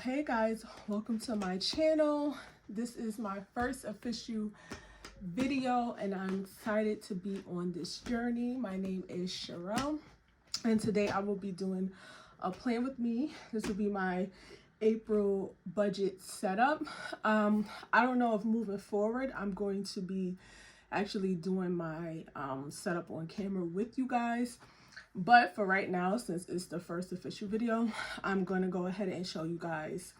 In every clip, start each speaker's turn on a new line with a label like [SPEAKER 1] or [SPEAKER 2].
[SPEAKER 1] Hey guys, welcome to my channel. This is my first official video and I'm excited to be on this journey. My name is Sherelle and today I will be doing a plan with me. This will be my April budget setup. I don't know if moving forward I'm going to be actually doing my setup on camera with you guys. But for right now, since it's the first official video, I'm going to go ahead and show you guys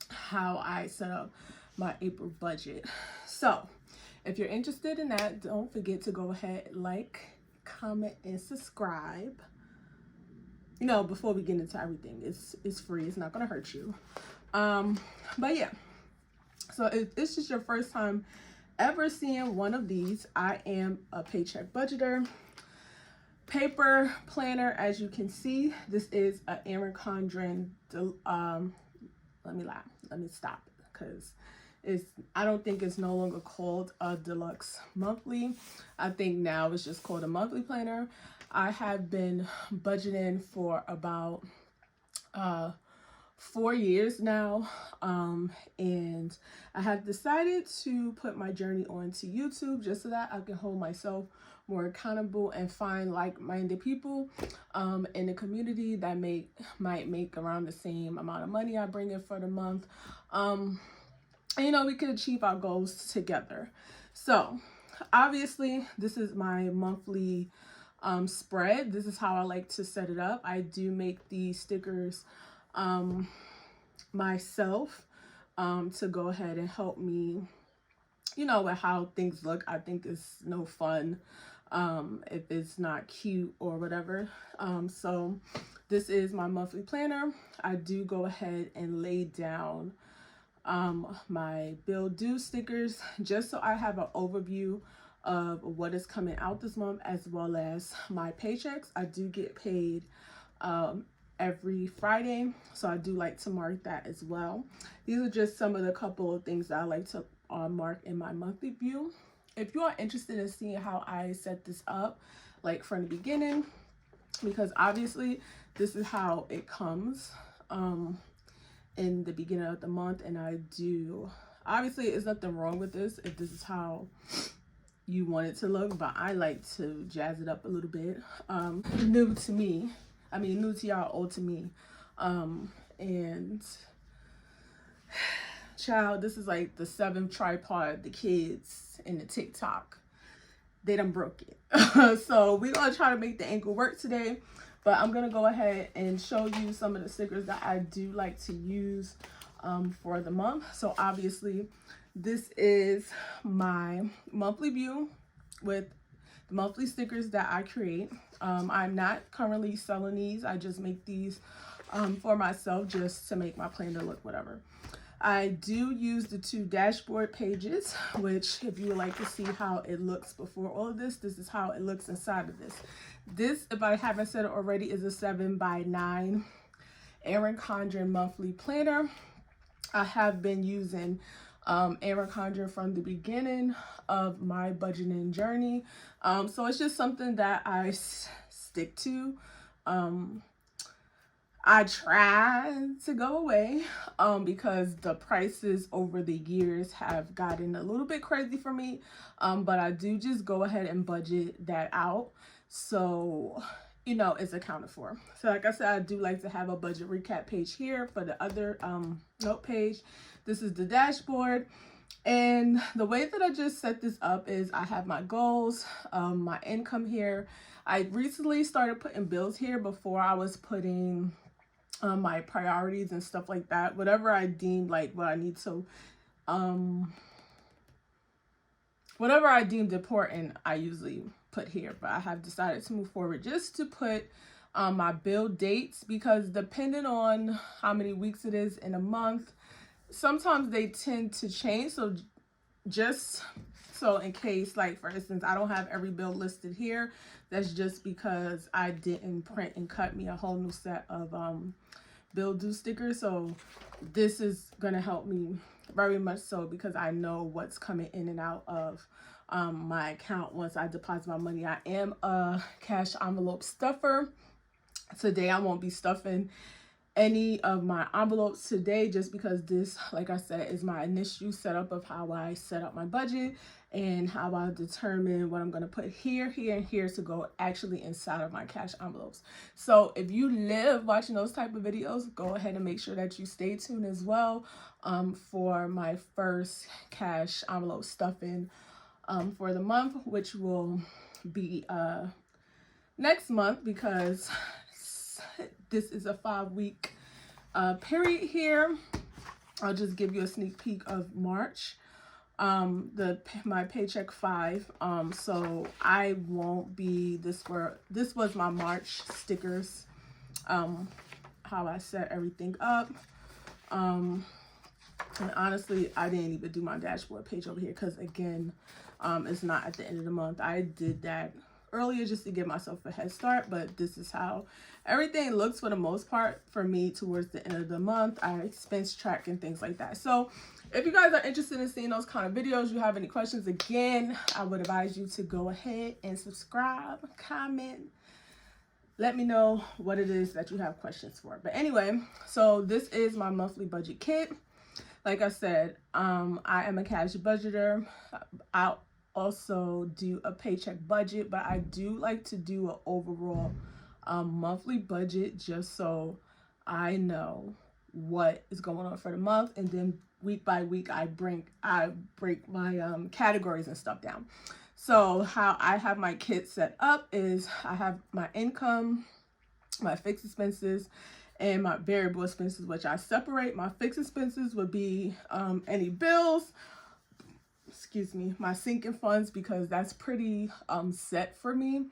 [SPEAKER 1] how I set up my April budget. So if you're interested in that, don't forget to go ahead, like, comment, and subscribe. You know, before we get into everything, it's free. It's not going to hurt you. But yeah, so if this is your first time ever seeing one of these, I am a paycheck budgeter. Paper planner, as you can see, this is an Erin Condren. Let me stop because I don't think it's no longer called a deluxe monthly. I think now it's just called a monthly planner. I have been budgeting for about 4 years now, and I have decided to put my journey onto YouTube just so that I can hold myself more accountable and find like-minded people in the community that might make around the same amount of money I bring in for the month. And, you know, we could achieve our goals together. So obviously this is my monthly spread. This is how I like to set it up. I do make these stickers myself to go ahead and help me, you know, with how things look. I think it's no fun if it's not cute or whatever. So this is my monthly planner. I do go ahead and lay down my bill due stickers just so I have an overview of what is coming out this month, as well as my paychecks. I do get paid every Friday, so I do like to mark that as well. These are just some of the couple of things that I like to mark in my monthly view. If you are interested in seeing how I set this up, like from the beginning, because obviously this is how it comes in the beginning of the month, and I do, obviously there's nothing wrong with this if this is how you want it to look, but I like to jazz it up a little bit. New to me, I mean new to y'all, old to me. And child, this is like the 7th tripod the kids in the TikTok, they done broke it. So we're gonna try to make the ankle work today, but I'm gonna go ahead and show you some of the stickers that I do like to use for the month. So obviously this is my monthly view with the monthly stickers that I create. I'm not currently selling these. I just make these for myself, just to make my planner look whatever. I do use the 2 dashboard pages, which if you would like to see how it looks before all of this, this is how it looks inside of this. This, if I haven't said it already, is a 7x9 Erin Condren monthly planner. I have been using Erin Condren from the beginning of my budgeting journey. So it's just something that I stick to. I try to go away because the prices over the years have gotten a little bit crazy for me, but I do just go ahead and budget that out, so you know it's accounted for. So like I said, I do like to have a budget recap page here for the other note page. This is the dashboard, and the way that I just set this up is I have my goals, my income here. I recently started putting bills here. Before I was putting my priorities and stuff like that, whatever I deemed like what I need to whatever I deemed important, I usually put here. But I have decided to move forward just to put my bill dates, because depending on how many weeks it is in a month, sometimes they tend to change. So just so in case, like for instance, I don't have every bill listed here, that's just because I didn't print and cut me a whole new set of bill due stickers. So this is gonna help me very much so, because I know what's coming in and out of my account once I deposit my money. I am a cash envelope stuffer. Today I won't be stuffing any of my envelopes today, just because this, like I said, is my initial setup of how I set up my budget and how I determine what I'm going to put here, here, and here to go actually inside of my cash envelopes. So if you live watching those type of videos, go ahead and make sure that you stay tuned as well for my first cash envelope stuffing for the month, which will be next month, because this is a 5-week period here. I'll just give you a sneak peek of March, my paycheck 5. So I won't be this was my March stickers, how I set everything up. And honestly, I didn't even do my dashboard page over here because, again, it's not at the end of the month. I did that earlier just to give myself a head start, but this is how everything looks for the most part for me towards the end of the month. I expense track and things like that. So if you guys are interested in seeing those kind of videos, you have any questions, again, I would advise you to go ahead and subscribe, comment, let me know what it is that you have questions for. But anyway, so this is my monthly budget kit. Like I said, I am a cash budgeter. I'll also do a paycheck budget, but I do like to do an overall monthly budget, just so I know what is going on for the month, and then week by week I break my categories and stuff down. So how I have my kit set up is I have my income, my fixed expenses, and my variable expenses, which I separate. My fixed expenses would be any bills, my sinking funds, because that's pretty set for me.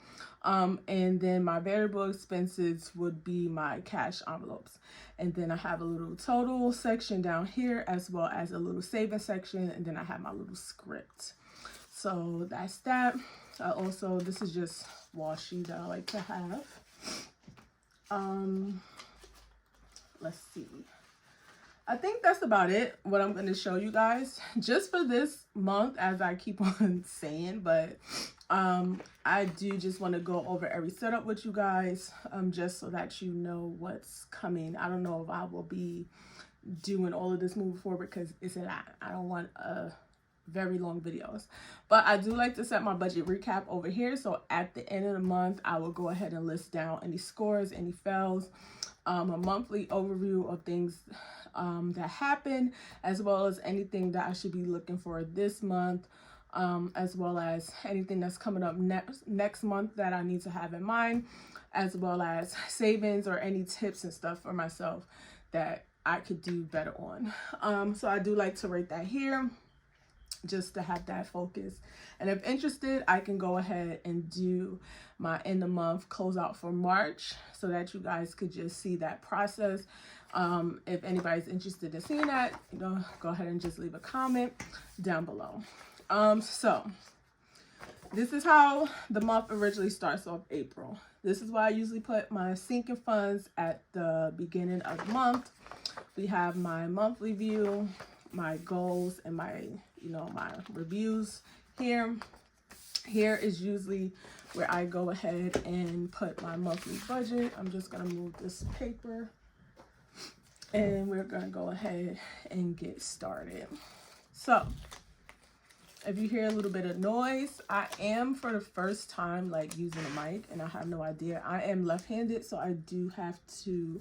[SPEAKER 1] And then my variable expenses would be my cash envelopes. And then I have a little total section down here, as well as a little saving section, and then I have my little script. So that's that. Also, this is just washi that I like to have. Let's see. I think that's about it, what I'm going to show you guys just for this month, as I keep on saying. But I do just want to go over every setup with you guys, just so that you know what's coming. I don't know if I will be doing all of this moving forward, because it's a lot. I don't want very long videos, but I do like to set my budget recap over here. So at the end of the month, I will go ahead and list down any scores, any fails, a monthly overview of things that happen, as well as anything that I should be looking for this month, as well as anything that's coming up next month that I need to have in mind, as well as savings or any tips and stuff for myself that I could do better on. So I do like to rate that here, just to have that focus. And if interested, I can go ahead and do my end of month closeout for March, so that you guys could just see that process. If anybody's interested in seeing that, go ahead and just leave a comment down below. So this is how the month originally starts off, April. This is why I usually put my sinking funds at the beginning of the month. We have my monthly view, my goals, and my my reviews here. Here is usually where I go ahead and put my monthly budget. I'm just gonna move this paper, and we're gonna go ahead and get started. So if you hear a little bit of noise, I am for the first time using a mic, and I have no idea. I am left-handed, so I do have to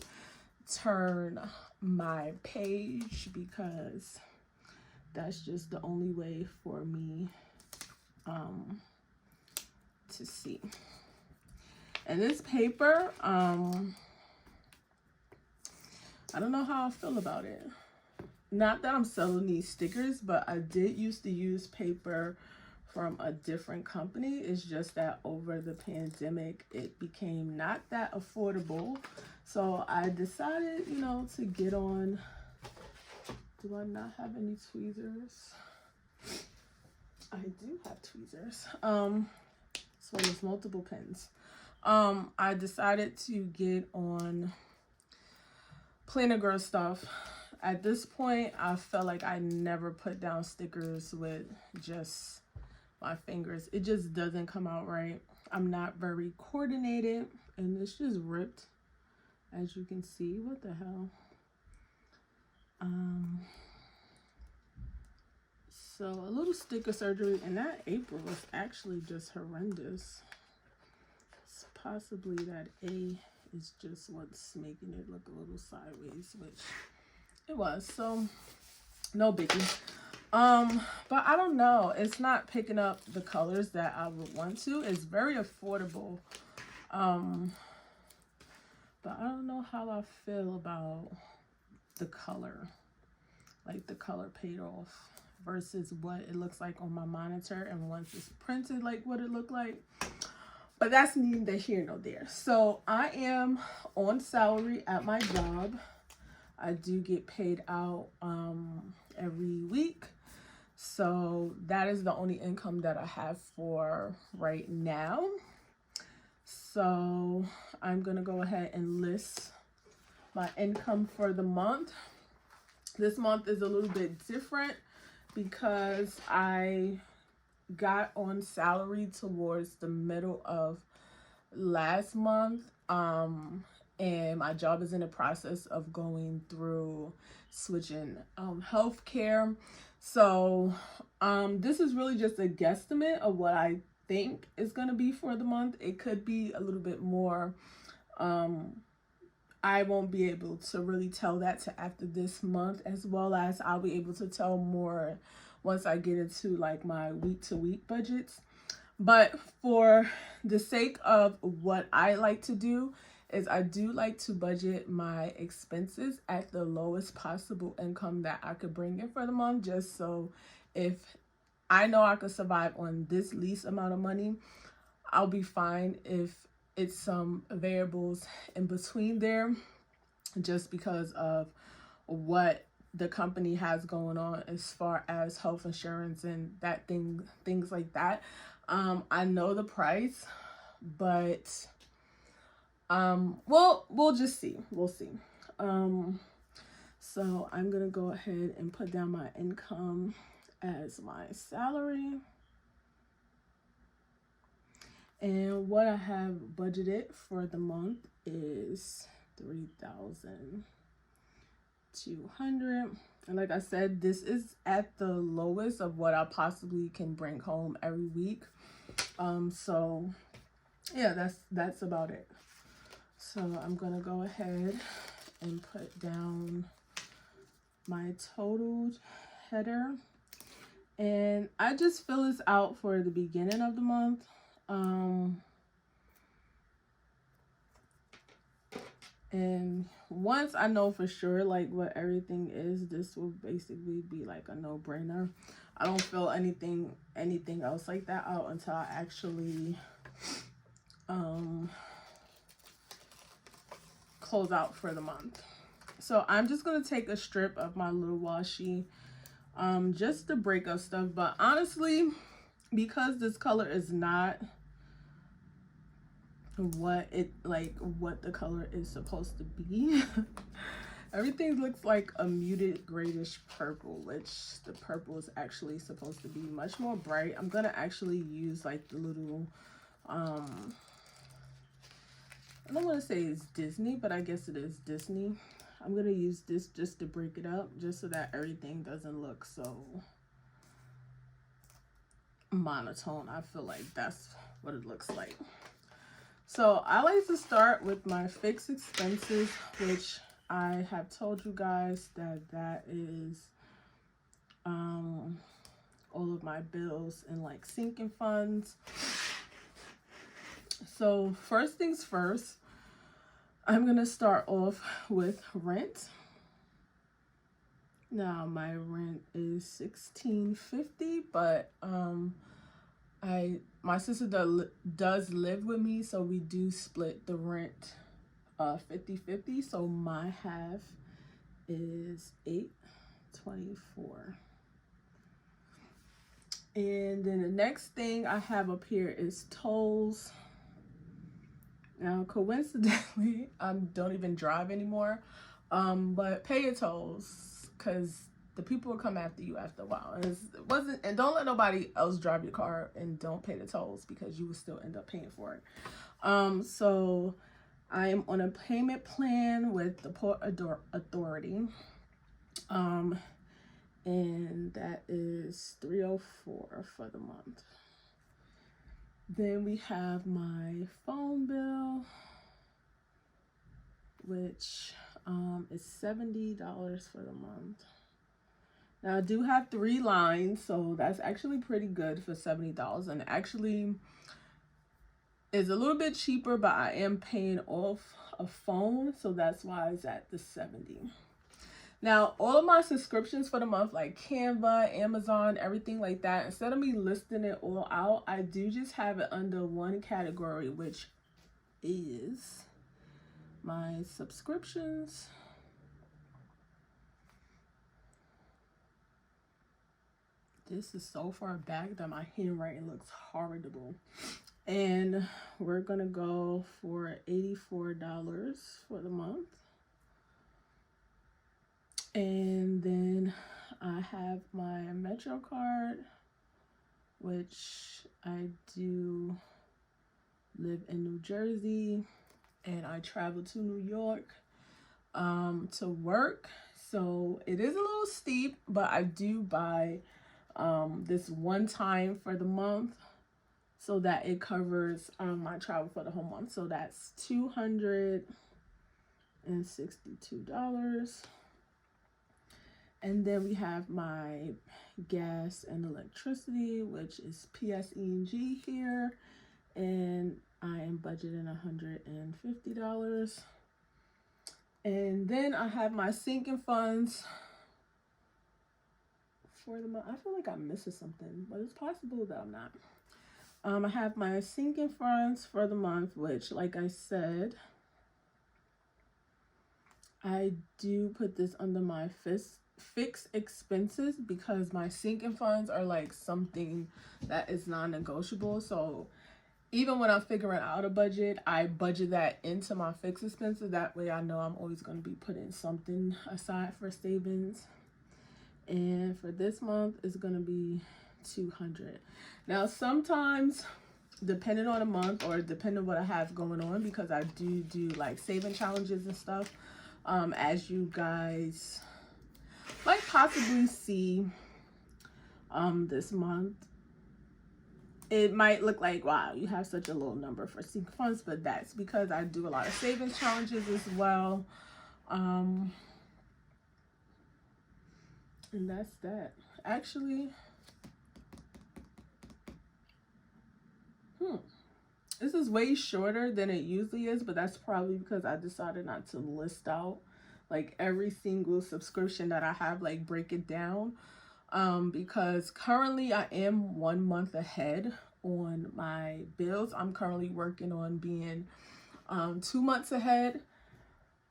[SPEAKER 1] turn my page, because that's just the only way for me to see. And this paper, I don't know how I feel about it. Not that I'm selling these stickers, but I did used to use paper from a different company. It's just that over the pandemic, it became not that affordable. So I decided, to get on. Do I not have any tweezers? I do have tweezers. So there's multiple pens. I decided to get on Planner Girl stuff. At this point, I felt like I never put down stickers with just my fingers. It just doesn't come out right. I'm not very coordinated, and it's just ripped. as you can see. What the hell? So a little sticker surgery, and that April was actually just horrendous. It's possibly that A is just what's making it look a little sideways, which it was. So no biggie. But I don't know. It's not picking up the colors that I would want to. It's very affordable. But I don't know how I feel about the color. Like the color paid off versus what it looks like on my monitor, and once it's printed, like what it looked like. But that's neither here nor there. So I am on salary at my job. I do get paid out every week. So that is the only income that I have for right now. So I'm gonna go ahead and list my income for the month. This month is a little bit different because I got on salary towards the middle of last month, and my job is in the process of going through switching healthcare. So this is really just a guesstimate of what I think is going to be for the month. It could be a little bit more. I won't be able to really tell that to after this month, as well as I'll be able to tell more once I get into like my week-to-week budgets. But for the sake of what I like to do is I do like to budget my expenses at the lowest possible income that I could bring in for the month, just so if I know I could survive on this least amount of money, I'll be fine if it's some variables in between there, just because of what the company has going on as far as health insurance and that things like that. I know the price, but we'll just see. We'll see. So I'm gonna go ahead and put down my income as my salary. And what I have budgeted for the month is $3,200. And like I said, this is at the lowest of what I possibly can bring home every week. So yeah, that's about it. So I'm gonna go ahead and put down my total header. And I just fill this out for the beginning of the month. And once I know for sure like what everything is, this will basically be like a no-brainer. I don't fill anything else like that out until I actually close out for the month. So I'm just gonna take a strip of my little washi just to break up stuff. But honestly, because this color is not what the color is supposed to be, everything looks like a muted grayish purple, which the purple is actually supposed to be much more bright. I'm gonna actually use like the little I don't want to say it's Disney, but I guess it is Disney. I'm gonna use this just to break it up, just so that everything doesn't look so monotone. I feel like that's what it looks like. So I like to start with my fixed expenses, which I have told you guys that is all of my bills and like sinking funds. So first things first, I'm gonna start off with rent. Now my rent is $16.50, but my sister does live with me, so we do split the rent 50-50. So my half is $8.24. And then the next thing I have up here is tolls. Now, coincidentally, I don't even drive anymore, but pay your tolls, because the people will come after you after a while. And don't let nobody else drive your car, and don't pay the tolls, because you will still end up paying for it. So I am on a payment plan with the Port Authority. And that is $304 for the month. Then we have my phone bill, which is $70 for the month. Now I do have 3 lines, so that's actually pretty good for $70, and actually is a little bit cheaper, but I am paying off a phone, so that's why it's at the 70. Now, all of my subscriptions for the month, like Canva, Amazon, everything like that, instead of me listing it all out, I do just have it under one category, which is my subscriptions. This is so far back that my handwriting looks horrible. And we're gonna go for $84 for the month. And then I have my Metro card, which I do live in New Jersey and I travel to New York to work. So it is a little steep, but I do buy this one time for the month so that it covers my travel for the whole month. So that's $262. And then we have my gas and electricity, which is PSE&G here, and I am budgeting $150. And then I have my sinking funds for the month. I feel like I'm missing something, but it's possible that I'm not. I have my sinking funds for the month, which, like I said, I do put this under my fixed expenses because my sinking funds are like something that is non-negotiable. So even when I'm figuring out a budget, I budget that into my fixed expenses. That way I know I'm always going to be putting something aside for savings. And for this month, it's going to be $200. Now, sometimes, depending on the month or depending on what I have going on, because I do like saving challenges and stuff, as you guys might possibly see this month, it might look like, wow, you have such a low number for sinking funds, but that's because I do a lot of savings challenges as well. And that's that. Actually, this is way shorter than it usually is, but that's probably because I decided not to list out like every single subscription that I have, like break it down. Because currently I am 1 month ahead on my bills. I'm currently working on being 2 months ahead.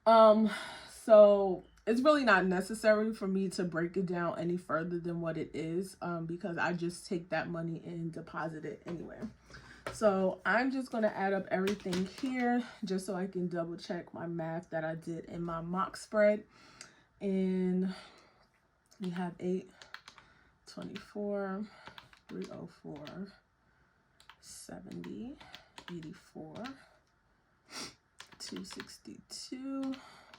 [SPEAKER 1] So it's really not necessary for me to break it down any further than what it is, because I just take that money and deposit it anyway. So I'm just going to add up everything here just so I can double check my math that I did in my mock spread. And we have 824, 304, 70, 84, 262,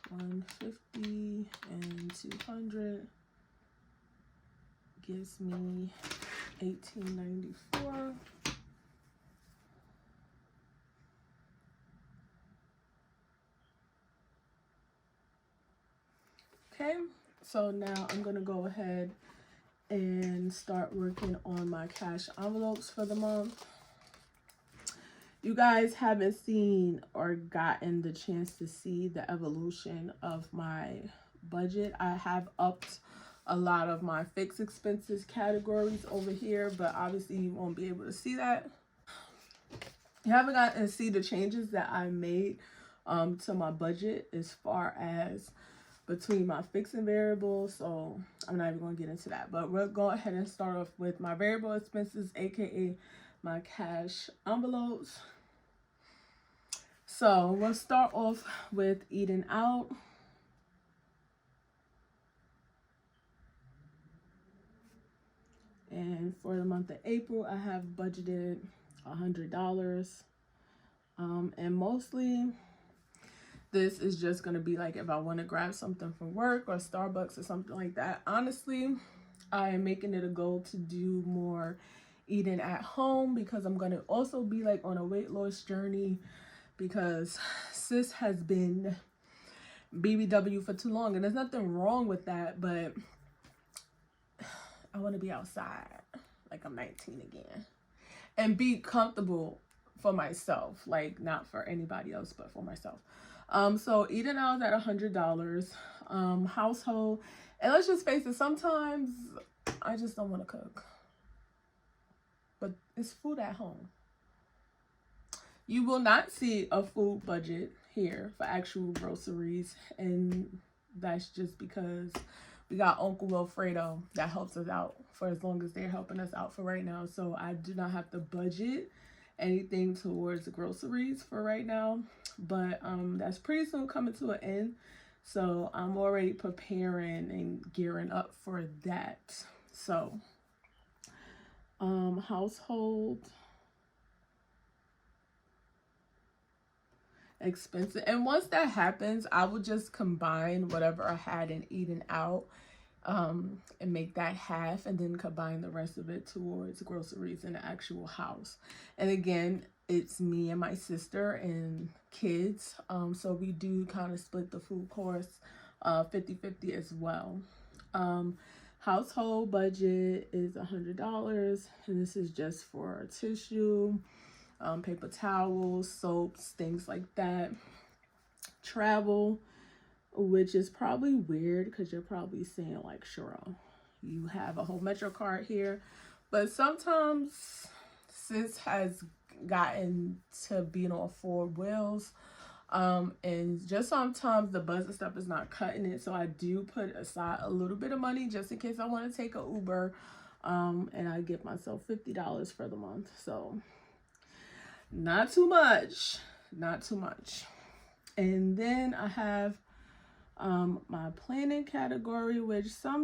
[SPEAKER 1] 150, and 200 gives me 1894. Okay, so now I'm gonna go ahead and start working on my cash envelopes for the month. You guys haven't seen or gotten the chance to see the evolution of my budget. I have upped a lot of my fixed expenses categories over here, but obviously you won't be able to see that. You haven't gotten to see the changes that I made to my budget as far as between my fixed and variable, so I'm not even going to get into that. But we'll go ahead and start off with my variable expenses, aka my cash envelopes. So we'll start off with eating out. And for the month of April, I have budgeted $100. And mostly This is just going to be like if I want to grab something from work or Starbucks or something like that. Honestly, I am making it a goal to do more eating at home because I'm going to also be like on a weight loss journey because sis has been BBW for too long, and there's nothing wrong with that, but I want to be outside like I'm 19 again and be comfortable for myself, like not for anybody else but for myself. So eating out is at $100. Household, and let's just face it, sometimes I just don't want to cook, but it's food at home. You will not see a food budget here for actual groceries, and that's just because we got Uncle Wilfredo that helps us out for as long as they're helping us out for right now. So I do not have to budget anything towards the groceries for right now, but that's pretty soon coming to an end. So I'm already preparing and gearing up for that. So household expensive, and once that happens, I will just combine whatever I had in eating out and make that half, and then combine the rest of it towards groceries in the actual house. And again, it's me and my sister and kids, so we do kind of split the food cost 50-50 as well. Household budget is $100, and this is just for tissue, paper towels, soaps, things like that. Travel, which is probably weird because you're probably saying like, Cheryl, you have a whole Metro card here, but sometimes sis has gotten to being on 4 wheels, and just sometimes the budget stuff is not cutting it, so I do put aside a little bit of money just in case I want to take a Uber, and I give myself $50 for the month. So not too much. And then I have my planning category, which I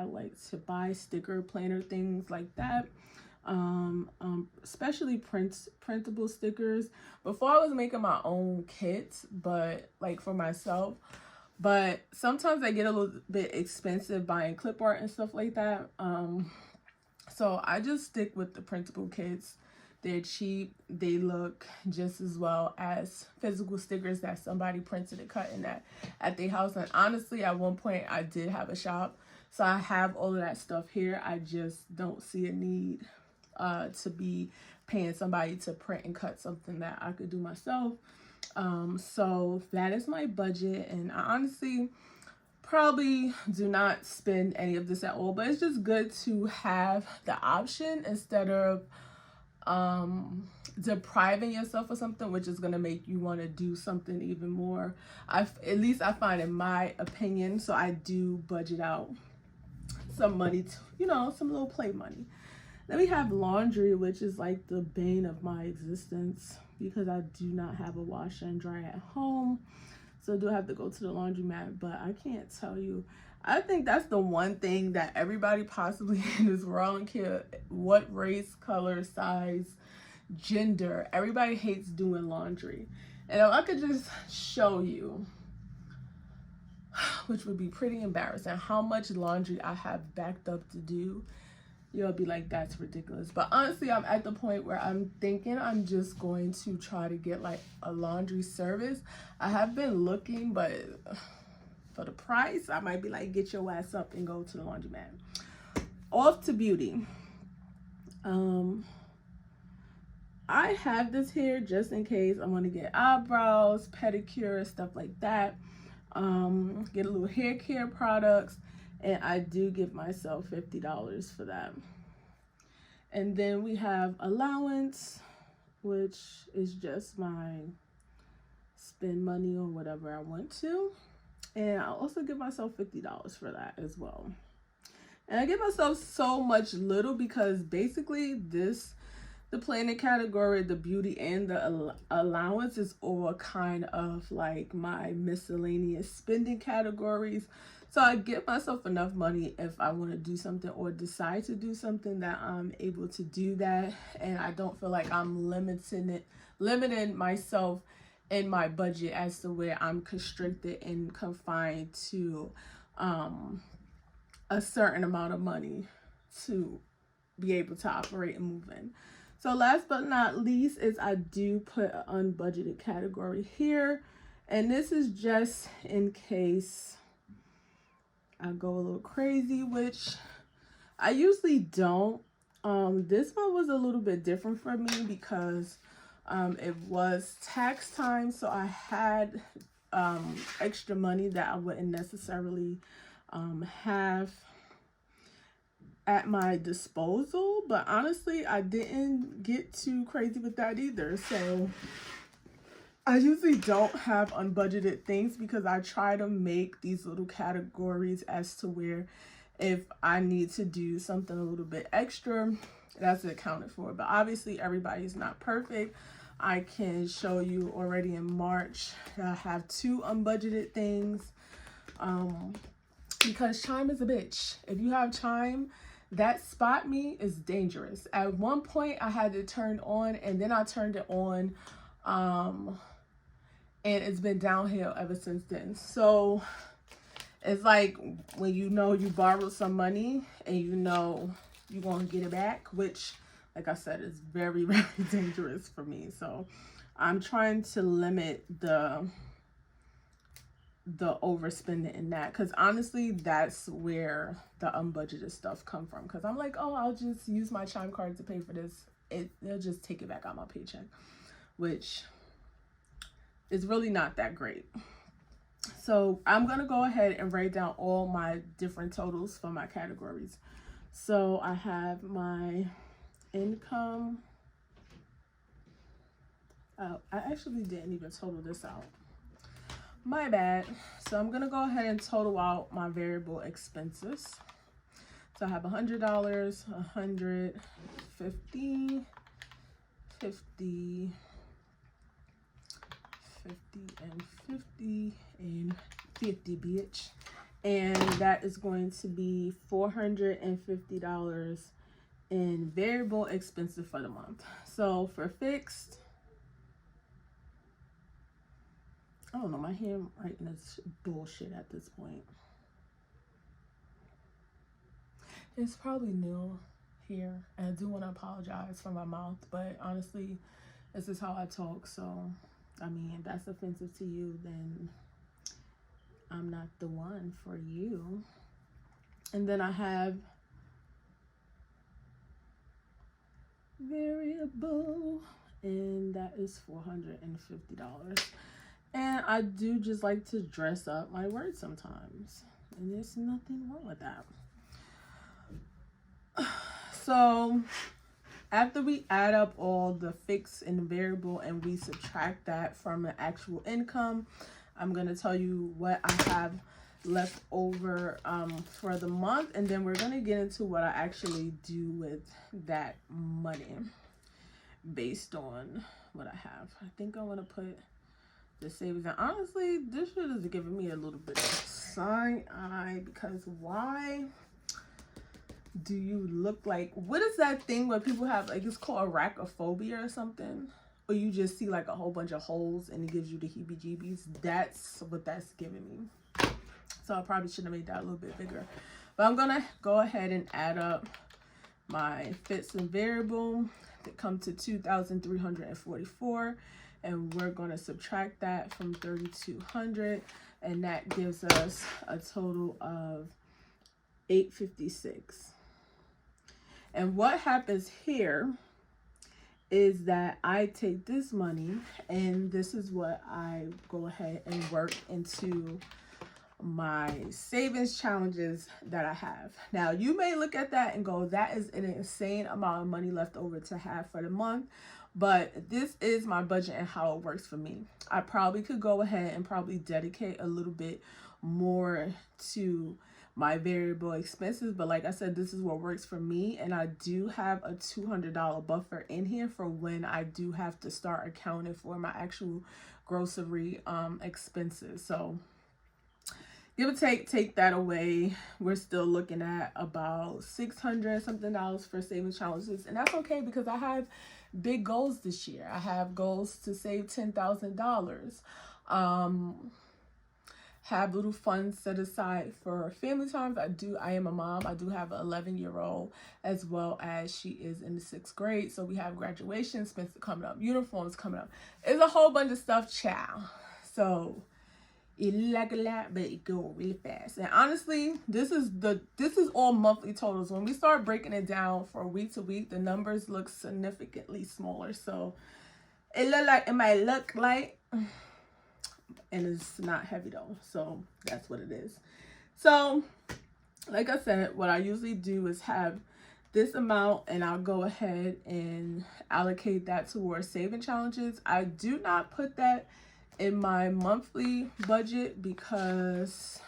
[SPEAKER 1] like to buy sticker planner things like that, especially printable stickers. Before I was making my own kits, but like for myself, but sometimes they get a little bit expensive buying clip art and stuff like that. So I just stick with the printable kits. They're cheap. They look just as well as physical stickers that somebody printed and cut in at their house. And honestly, at one point I did have a shop, so I have all of that stuff here. I just don't see a need to be paying somebody to print and cut something that I could do myself. So that is my budget, and I honestly probably do not spend any of this at all, but it's just good to have the option instead of depriving yourself of something, which is going to make you want to do something even more. At least I find, in my opinion. So I do budget out some money to, some little play money. Then we have laundry, which is like the bane of my existence because I do not have a washer and dryer at home. So I do have to go to the laundromat, but I can't tell you. I think that's the one thing that everybody possibly in this world, I don't care what race, color, size, gender, everybody hates doing laundry. And if I could just show you, which would be pretty embarrassing, how much laundry I have backed up to do, you'll be like, that's ridiculous. But honestly, I'm at the point where I'm thinking I'm just going to try to get like a laundry service. I have been looking, but for the price, I might be like, get your ass up and go to the laundromat. Off to beauty. I have this here just in case I want to get eyebrows, pedicure, stuff like that. Get a little hair care products, and I do give myself $50 for that. And then we have allowance, which is just my spend money on whatever I want to. And I also give myself $50 for that as well. And I give myself so much little because basically the planning category, the beauty, and the allowance is all kind of like my miscellaneous spending categories. So I give myself enough money if I want to do something or decide to do something that I'm able to do that. And I don't feel like I'm limiting limiting myself in my budget as to where I'm constricted and confined to a certain amount of money to be able to operate and move in. So last but not least is I do put an unbudgeted category here, and this is just in case I go a little crazy, which I usually don't. This one was a little bit different for me because it was tax time, so I had extra money that I wouldn't necessarily have at my disposal, but honestly I didn't get too crazy with that either. So I usually don't have unbudgeted things because I try to make these little categories as to where if I need to do something a little bit extra, that's accounted for. But obviously everybody's not perfect. I can show you already in March I have 2 unbudgeted things because Chime is a bitch. If you have Chime, that Spot Me is dangerous. At one point I had to turn on, and then I turned it on, and it's been downhill ever since then. So it's like when you know you borrowed some money and you know you're going to get it back, which, like I said, is very, very dangerous for me. So I'm trying to limit the overspending in that, because honestly that's where the unbudgeted stuff come from, because I'm like, oh, I'll just use my Chime card to pay for this. They'll just take it back out my paycheck, which is really not that great. So I'm gonna go ahead and write down all my different totals for my categories. So I have my income. I actually didn't even total this out. My bad. So I'm gonna go ahead and total out my variable expenses. So I have $100, 100, 50, 50, 50, and 50, and 50, bitch. And that is going to be $450 in variable expenses for the month. So for fixed, I don't know, my handwriting is bullshit at this point. It's probably new here, and I do want to apologize for my mouth, but honestly, this is how I talk. So, I mean, if that's offensive to you, then I'm not the one for you. And then I have variable, and that is $450. And I do just like to dress up my words sometimes, and there's nothing wrong with that. So after we add up all the fixed and variable and we subtract that from the actual income, I'm going to tell you what I have left over for the month, and then we're going to get into what I actually do with that money based on what I have. I think I want to put the savings, and honestly this shit is giving me a little bit of side eye, because why do you look like, what is that thing where people have, like, it's called arachnophobia or something, or you just see like a whole bunch of holes and it gives you the heebie-jeebies? That's what that's giving me. So I probably should have made that a little bit bigger, but I'm gonna go ahead and add up my fixed and variable that come to $2,344, and we're going to subtract that from $3,200, and that gives us a total of $856. And what happens here is that I take this money, and this is what I go ahead and work into my savings challenges that I have. Now, you may look at that and go, that is an insane amount of money left over to have for the month. But this is my budget and how it works for me. I probably could go ahead and probably dedicate a little bit more to my variable expenses, but like I said, this is what works for me, and I do have a $200 buffer in here for when I do have to start accounting for my actual grocery expenses. So give or take that away, we're still looking at about $600 something for savings challenges, and that's okay because I have big goals this year. I have goals to save $10,000. Have little funds set aside for family times. I am a mom. I do have an 11-year-old, as well as she is in the 6th grade. So we have graduation, Spencer coming up, uniforms coming up. It's a whole bunch of stuff, child. So it like a lot, but it go really fast. And honestly, this is all monthly totals. When we start breaking it down for week to week, the numbers look significantly smaller. So it might look like, and it's not heavy though. So that's what it is. So like I said, what I usually do is have this amount, and I'll go ahead and allocate that towards saving challenges. I do not put that in my monthly budget because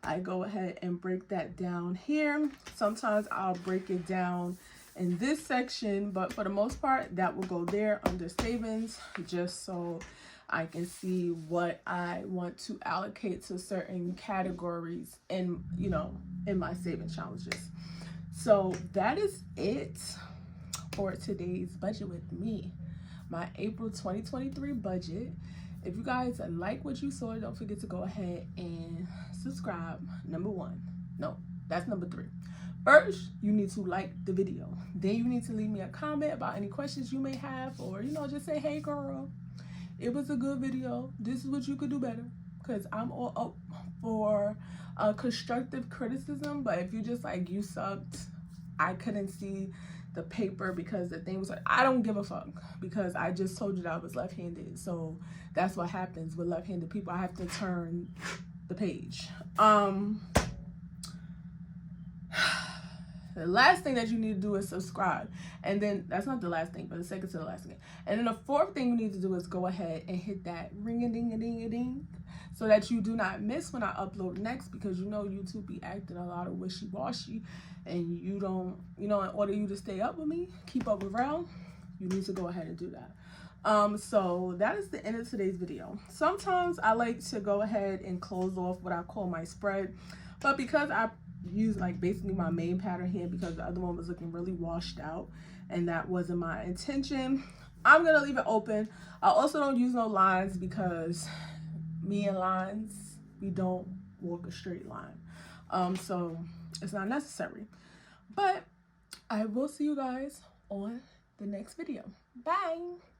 [SPEAKER 1] I go ahead and break that down here. Sometimes I'll break it down in this section, but for the most part, that will go there under savings, just so I can see what I want to allocate to certain categories in, in my saving challenges. So that is it for today's budget with me, my April 2023 budget. If you guys like what you saw, don't forget to go ahead and subscribe. Number 1. No, that's number 3. First, you need to like the video. Then you need to leave me a comment about any questions you may have, or, just say, hey girl, it was a good video. This is what you could do better. Because I'm all up for constructive criticism. But if you just like, you sucked, I couldn't see the paper because the thing was like, I don't give a fuck, because I just told you that I was left-handed. So that's what happens with left-handed people. I have to turn the page. The last thing that you need to do is subscribe. And then that's not the last thing, but the second to the last thing. And then the 4th thing you need to do is go ahead and hit that ring-a-ding-a-ding-a-ding, so that you do not miss when I upload next, because YouTube be acting a lot of wishy-washy, and you don't, in order you to stay up with me, keep up with Rel, you need to go ahead and do that. So that is the end of today's video. Sometimes I like to go ahead and close off what I call my spread, but because I use like basically my main pattern here, because the other one was looking really washed out and that wasn't my intention, I'm gonna leave it open. I also don't use no lines, because me and lines, we don't walk a straight line. So it's not necessary. But I will see you guys on the next video. Bye.